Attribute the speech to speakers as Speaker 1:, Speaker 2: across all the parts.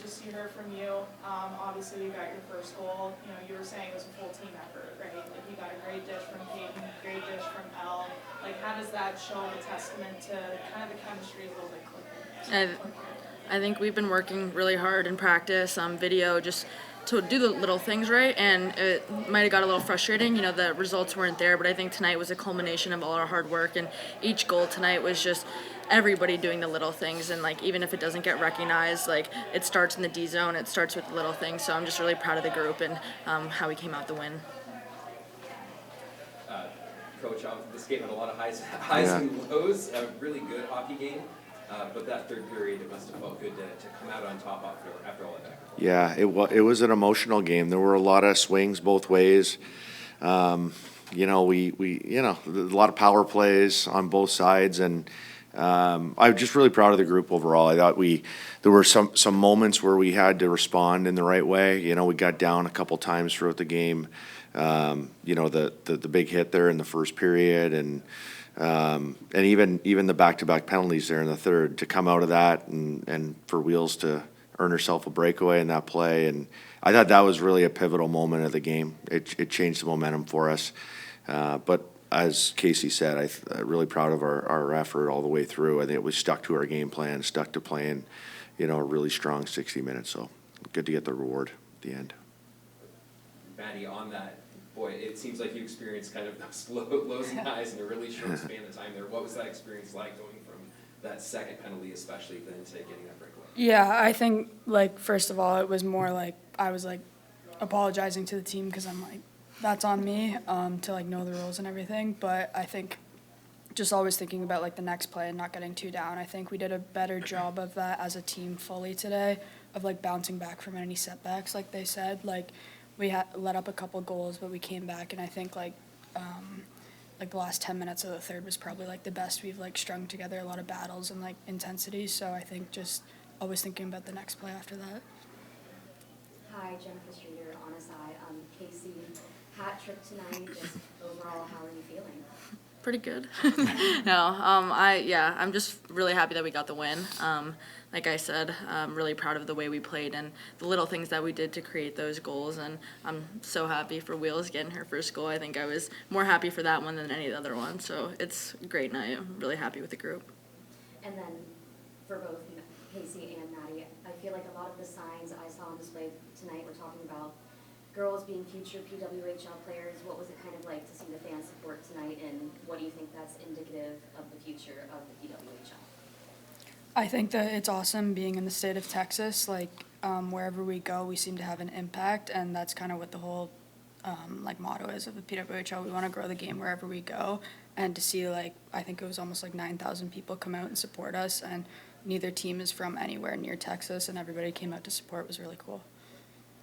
Speaker 1: to see her from you. Obviously, you got your first goal. You know, you were saying it was a full team effort, right? Like, you got a great dish from Peyton, great dish from Elle. Like, how does that show a testament to kind of the chemistry a little bit quicker?
Speaker 2: I think we've been working really hard in practice, video, just to do the little things right, and it might have got a little frustrating. You know, the results weren't there, but I think tonight was a culmination of all our hard work, and each goal tonight was just everybody doing the little things, and like even if it doesn't get recognized, like it starts in the D zone, it starts with the little things. So I'm just really proud of the group and how we came out the win.
Speaker 3: Coach, this game had a lot of highs and lows. A really good hockey game. But that third period, it must have felt good to come out on top after all that.
Speaker 4: Yeah, it was an emotional game. There were a lot of swings both ways. You know, a lot of power plays on both sides, and I'm just really proud of the group overall. I thought there were some moments where we had to respond in the right way. You know, we got down a couple times throughout the game. You know, the big hit there in the first period, and even the back-to-back penalties there in the third, to come out of that and for Wheels to earn herself a breakaway in that play. And I thought that was really a pivotal moment of the game. It changed the momentum for us. But as Casey said, I'm really proud of our effort all the way through. I think we stuck to our game plan, stuck to playing, you know, a really strong 60 minutes. So good to get the reward at the end.
Speaker 3: Maddi, on that, boy, it seems like you experienced kind of those lows and highs in a really short span of time there. What was that experience like going from that second penalty, especially, then to getting that breakaway?
Speaker 5: Yeah, I think, like, first of all, it was more like I was, like, apologizing to the team because I'm like, that's on me to, like, know the rules and everything. But I think just always thinking about, like, the next play and not getting too down. I think we did a better job of that as a team fully today, of, like, bouncing back from any setbacks, like they said. Like, we had let up a couple goals, but we came back, and I think like the last 10 minutes of the third was probably like the best we've like strung together a lot of battles and like intensity. So I think just always thinking about the next play after that.
Speaker 6: Hi, Jennifer Streeter on a side. Casey, hat trick tonight. Just overall, how are you feeling?
Speaker 2: Pretty good. No, I'm just really happy that we got the win. Like I said, I'm really proud of the way we played and the little things that we did to create those goals, and I'm so happy for Wheels getting her first goal. I think I was more happy for that one than any of the other ones, so it's a great night. I'm really happy with the group.
Speaker 6: And then for both Casey and Maddi, I feel like a lot of the signs I saw on display tonight were talking about girls being future PWHL players. What was it kind of like to see the fan support tonight, and what do you think that's indicative of the future of the PWHL?
Speaker 5: I think that it's awesome being in the state of Texas. Like wherever we go, we seem to have an impact, and that's kind of what the whole like motto is of the PWHL. We want to grow the game wherever we go, and to see like I think it was almost like 9,000 people come out and support us, and neither team is from anywhere near Texas, and everybody came out to support. Was really cool.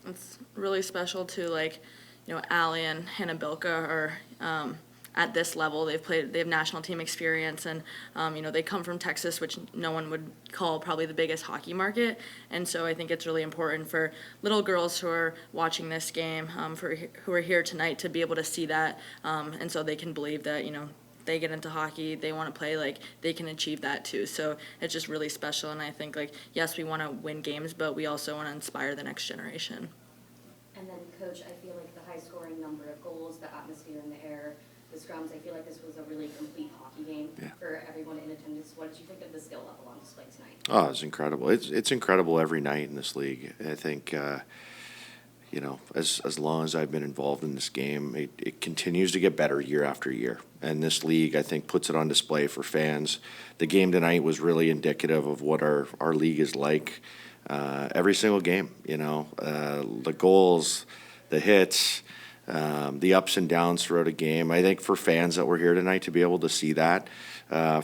Speaker 2: It's really special to, like, you know, Allie and Hannah Bilka are at this level. They have national team experience, and you know, they come from Texas, which no one would call probably the biggest hockey market. And so I think it's really important for little girls who are watching this game, who are here tonight, to be able to see that, and so they can believe that, you know, they get into hockey, they want to play, like they can achieve that too. So it's just really special, and I think, like, yes, we want to win games, but we also want to inspire the next generation.
Speaker 6: And then, Coach, I feel like the high-scoring number of goals, the atmosphere in the air, the scrums, I feel like this was a really complete hockey game for everyone in attendance. What did you think of the skill level on display tonight?
Speaker 4: Oh, it's incredible. It's incredible every night in this league. I think, you know, as long as I've been involved in this game, it continues to get better year after year. And this league, I think, puts it on display for fans. The game tonight was really indicative of what our league is like. Every single game, you know, the goals, the hits, the ups and downs throughout a game. I think for fans that were here tonight to be able to see that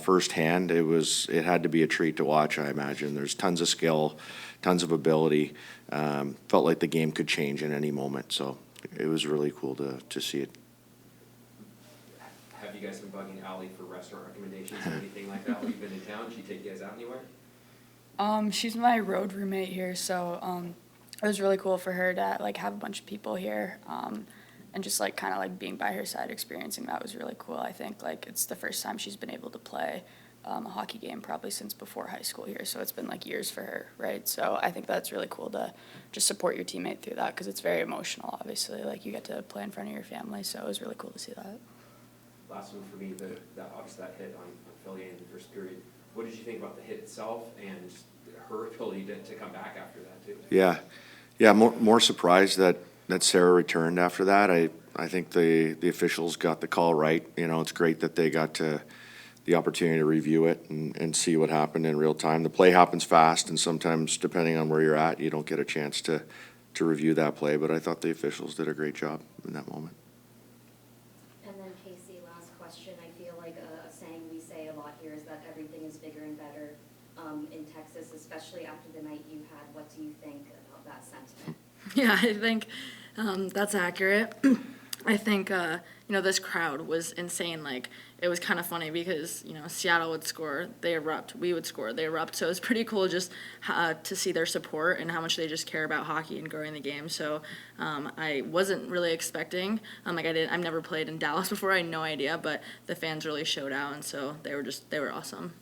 Speaker 4: firsthand, it had to be a treat to watch, I imagine. There's tons of skill, tons of ability. Felt like the game could change in any moment, so it was really cool to see it.
Speaker 3: Have you guys been bugging Allie for restaurant recommendations or anything like that? When you've been in town, did she take you guys out anywhere?
Speaker 5: She's my road roommate here, so it was really cool for her to like have a bunch of people here, and just like kind of like being by her side, experiencing that was really cool. I think like it's the first time she's been able to play a hockey game probably since before high school here, so it's been like years for her, right? So I think that's really cool to just support your teammate through that, because it's very emotional, obviously. Like, you get to play in front of your family, so it was really cool to see that.
Speaker 3: Last one for me, obviously that hit on Philly in the first period. What did you think about the hit itself and her ability to come back after that too?
Speaker 4: Yeah, more surprised that Sarah returned after that. I think the officials got the call right. You know, it's great that they got the opportunity to review it and see what happened in real time. The play happens fast, and sometimes, depending on where you're at, you don't get a chance to review that play. But I thought the officials did a great job in that moment.
Speaker 6: And then Casey, last question. I feel like a saying we say a lot here is that everything is bigger and better in Texas, especially after the night you had. What do you think about that sentiment?
Speaker 2: Yeah, I think that's accurate. I think, this crowd was insane. Like, it was kind of funny because, Seattle would score, they erupt. We would score, they erupt. So it was pretty cool just to see their support and how much they just care about hockey and growing the game. So I wasn't really expecting, I've never played in Dallas before, I had no idea, but the fans really showed out, and so they were awesome.